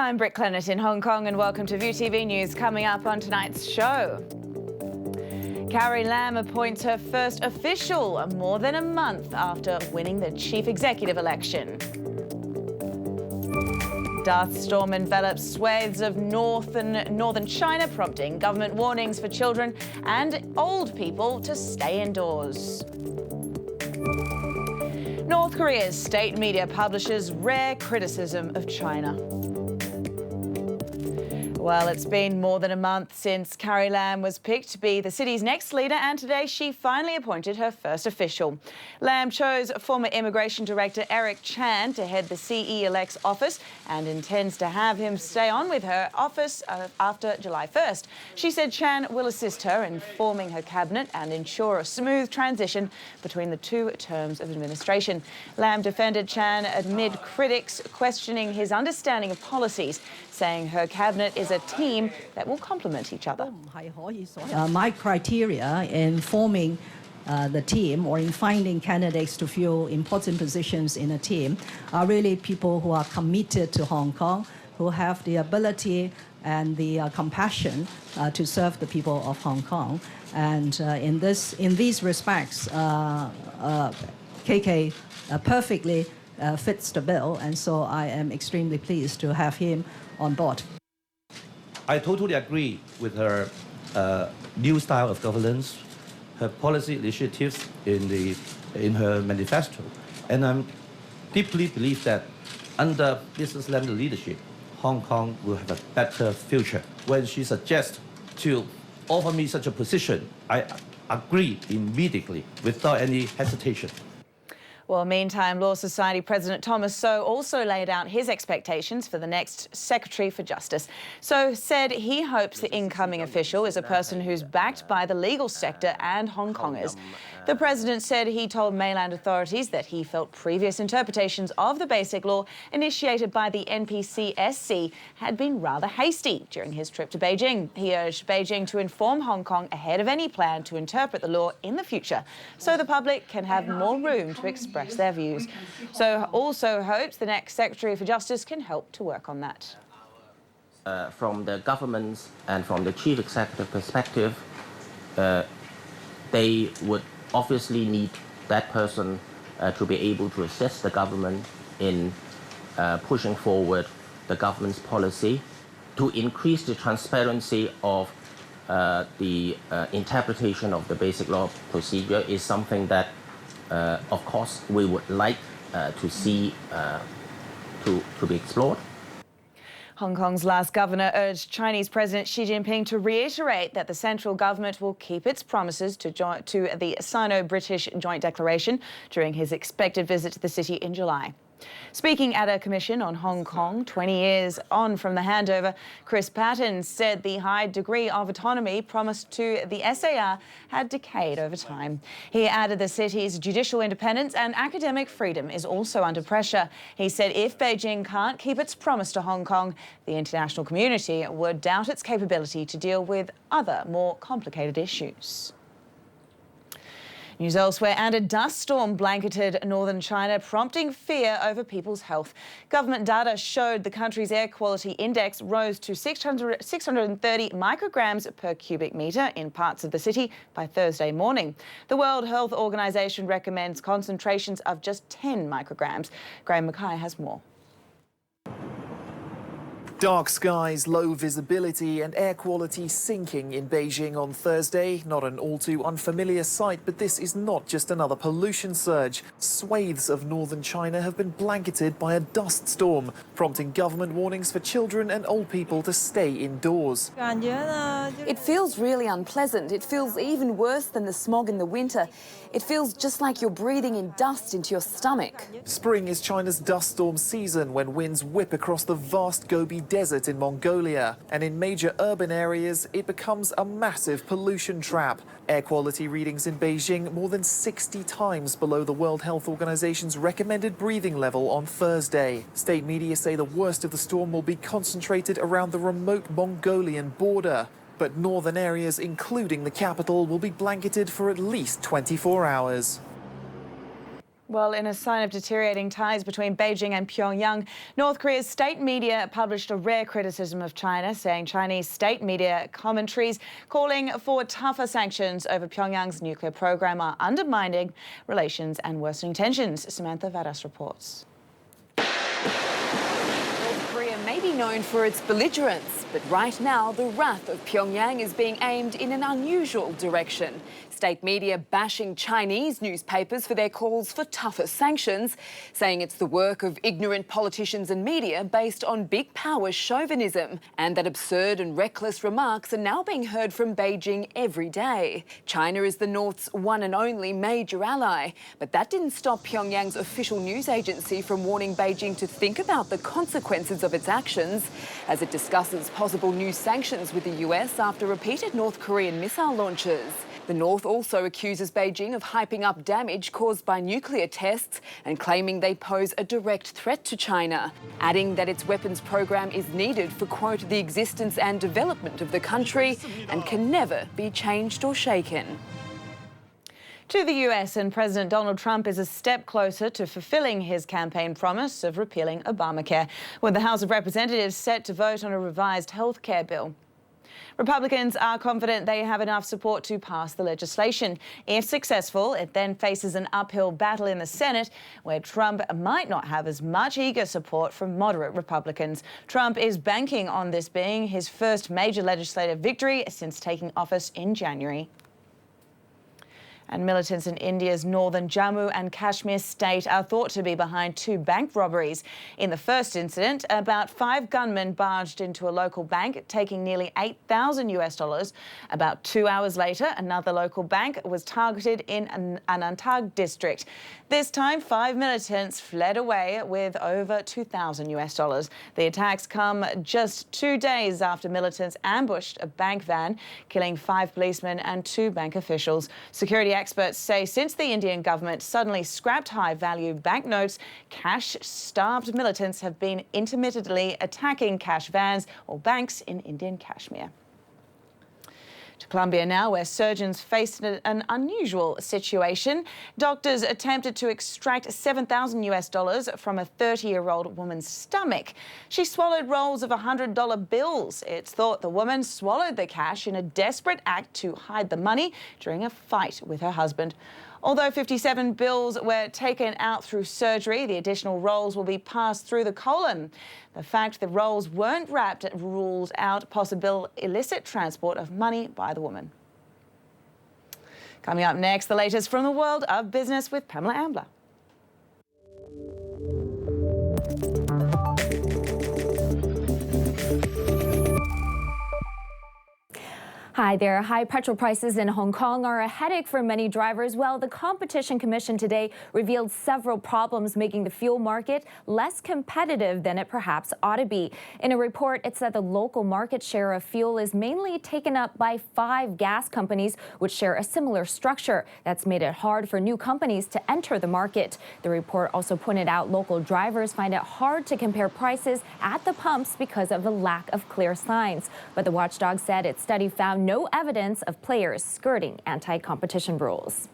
I'm Britt Clennett in Hong Kong and welcome to ViuTV News. Coming up on tonight's show. Carrie Lam appoints her first official more than a month after winning the chief executive election. Dust storm envelops swathes of northern China, prompting government warnings for children and old people to stay indoors. North Korea's state media publishes rare criticism of China. Well, it's been more than a month since Carrie Lam was picked to be the city's next leader, and today she finally appointed her first official. Lam chose former Immigration Director Eric Chan to head the CE-elect's office and intends to have him stay on with her office after July 1st. She said Chan will assist her in forming her cabinet and ensure a smooth transition between the two terms of administration. Lam defended Chan amid critics questioning his understanding of policies, saying her cabinet is a team that will complement each other. My criteria in forming the team or in finding candidates to fill important positions in a team are really people who are committed to Hong Kong, who have the ability and the compassion to serve the people of Hong Kong. And in these respects, KK perfectly fits the bill, and so I am extremely pleased to have him on board. I totally agree with her new style of governance, her policy initiatives in her manifesto, and I deeply believe that under Mrs. Lam's leadership, Hong Kong will have a better future. When she suggests to offer me such a position, I agree immediately without any hesitation. Well, meantime, Law Society President Thomas So also laid out his expectations for the next Secretary for Justice. So said he hopes the incoming official is a person who's backed by the legal sector and Hong Kongers. The president said he told mainland authorities that he felt previous interpretations of the Basic Law initiated by the NPCSC had been rather hasty during his trip to Beijing. He urged Beijing to inform Hong Kong ahead of any plan to interpret the law in the future, so the public can have more room to express their views. So also hopes the next Secretary for Justice can help to work on that. From the government's and from the chief executive perspective, they would obviously need that person to be able to assist the government in pushing forward the government's policy to increase the transparency of the interpretation of the Basic Law procedure is something that of course, we would like to see to be explored. Hong Kong's last governor urged Chinese President Xi Jinping to reiterate that the central government will keep its promises to the Sino-British Joint Declaration during his expected visit to the city in July. Speaking at a commission on Hong Kong 20 years on from the handover, Chris Patton said the high degree of autonomy promised to the SAR had decayed over time. He added the city's judicial independence and academic freedom is also under pressure. He said if Beijing can't keep its promise to Hong Kong, the international community would doubt its capability to deal with other more complicated issues. News elsewhere, and a dust storm blanketed northern China, prompting fear over people's health. Government data showed the country's air quality index rose to 630 micrograms per cubic metre in parts of the city by Thursday morning. The World Health Organization recommends concentrations of just 10 micrograms. Graham Mackay has more. Dark skies, low visibility and air quality sinking in Beijing on Thursday. Not an all too unfamiliar sight, but this is not just another pollution surge. Swathes of northern China have been blanketed by a dust storm, prompting government warnings for children and old people to stay indoors. It feels really unpleasant. It feels even worse than the smog in the winter. It feels just like you're breathing in dust into your stomach. Spring is China's dust storm season, when winds whip across the vast Gobi Desert in Mongolia, and in major urban areas it becomes a massive pollution trap. Air quality readings in Beijing more than 60 times below the World Health Organization's recommended breathing level on Thursday. State media say the worst of the storm will be concentrated around the remote Mongolian border, but northern areas, including the capital, will be blanketed for at least 24 hours. Well, in a sign of deteriorating ties between Beijing and Pyongyang, North Korea's state media published a rare criticism of China, saying Chinese state media commentaries calling for tougher sanctions over Pyongyang's nuclear program are undermining relations and worsening tensions. Samantha Vadas reports. North Korea may be known for its belligerence, but right now the wrath of Pyongyang is being aimed in an unusual direction. State media bashing Chinese newspapers for their calls for tougher sanctions, saying it's the work of ignorant politicians and media based on big power chauvinism, and that absurd and reckless remarks are now being heard from Beijing every day. China is the North's one and only major ally, but that didn't stop Pyongyang's official news agency from warning Beijing to think about the consequences of its actions as it discusses possible new sanctions with the US after repeated North Korean missile launches. The North also accuses Beijing of hyping up damage caused by nuclear tests and claiming they pose a direct threat to China, adding that its weapons program is needed for, quote, the existence and development of the country and can never be changed or shaken. To the US, and President Donald Trump is a step closer to fulfilling his campaign promise of repealing Obamacare, with the House of Representatives set to vote on a revised health care bill. Republicans are confident they have enough support to pass the legislation. If successful, it then faces an uphill battle in the Senate, where Trump might not have as much eager support from moderate Republicans. Trump is banking on this being his first major legislative victory since taking office in January. And militants in India's northern Jammu and Kashmir state are thought to be behind 2 bank robberies. In the first incident, about 5 gunmen barged into a local bank, taking nearly $8,000. About 2 hours later, another local bank was targeted in Anantnag district. This time, 5 militants fled away with over $2,000. The attacks come just 2 days after militants ambushed a bank van, killing 5 policemen and 2 bank officials. Security experts say since the Indian government suddenly scrapped high-value banknotes, cash-starved militants have been intermittently attacking cash vans or banks in Indian Kashmir. To Colombia now, where surgeons faced an unusual situation. Doctors attempted to extract $7,000 from a 30-year-old woman's stomach. She swallowed rolls of $100 bills. It's thought the woman swallowed the cash in a desperate act to hide the money during a fight with her husband. Although 57 bills were taken out through surgery, the additional rolls will be passed through the colon. The fact the rolls weren't wrapped rules out possible illicit transport of money by the woman. Coming up next, the latest from the world of business with Pamela Ambler. Hi there. High petrol prices in Hong Kong are a headache for many drivers. Well, the Competition Commission today revealed several problems making the fuel market less competitive than it perhaps ought to be. In a report, it said the local market share of fuel is mainly taken up by 5 gas companies, which share a similar structure. That's made it hard for new companies to enter the market. The report also pointed out local drivers find it hard to compare prices at the pumps because of a lack of clear signs. But the watchdog said its study found no evidence of players skirting anti-competition rules.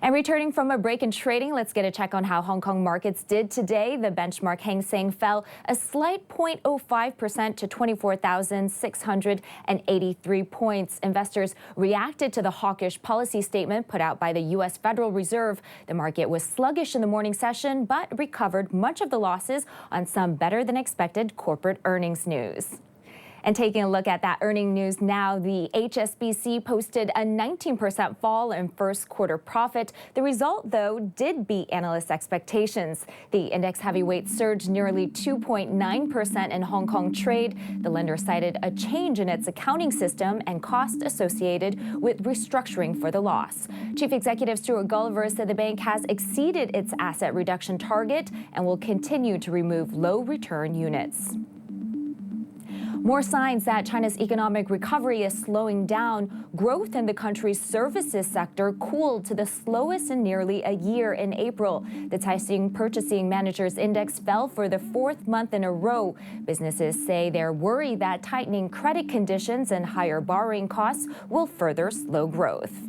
And returning from a break in trading, let's get a check on how Hong Kong markets did today. The benchmark Hang Seng fell a slight 0.05% to 24,683 points. Investors reacted to the hawkish policy statement put out by the U.S. Federal Reserve. The market was sluggish in the morning session, but recovered much of the losses on some better than expected corporate earnings news. And taking a look at that earning news now, the HSBC posted a 19% fall in first quarter profit. The result, though, did beat analysts' expectations. The index heavyweight surged nearly 2.9% in Hong Kong trade. The lender cited a change in its accounting system and costs associated with restructuring for the loss. Chief Executive Stuart Gulliver said the bank has exceeded its asset reduction target and will continue to remove low-return units. More signs that China's economic recovery is slowing down. Growth in the country's services sector cooled to the slowest in nearly a year in April. The Caixin Purchasing Managers Index fell for the 4th month in a row. Businesses say they're worried that tightening credit conditions and higher borrowing costs will further slow growth.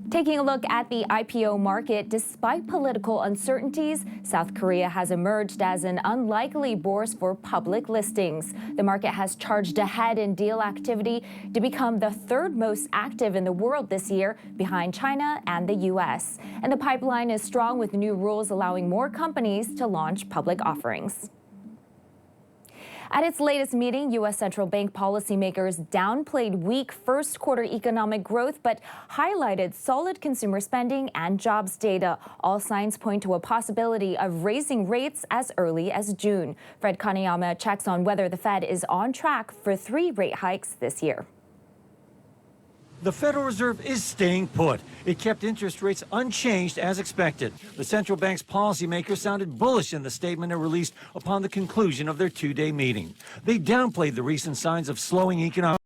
Taking a look at the IPO market, despite political uncertainties, South Korea has emerged as an unlikely bourse for public listings. The market has charged ahead in deal activity to become the third most active in the world this year, behind China and the U.S. And the pipeline is strong, with new rules allowing more companies to launch public offerings. At its latest meeting, U.S. central bank policymakers downplayed weak first-quarter economic growth but highlighted solid consumer spending and jobs data. All signs point to a possibility of raising rates as early as June. Fred Kaneyama checks on whether the Fed is on track for 3 rate hikes this year. The Federal Reserve is staying put. It kept interest rates unchanged as expected. The central bank's policymakers sounded bullish in the statement it released upon the conclusion of their 2-day meeting. They downplayed the recent signs of slowing economic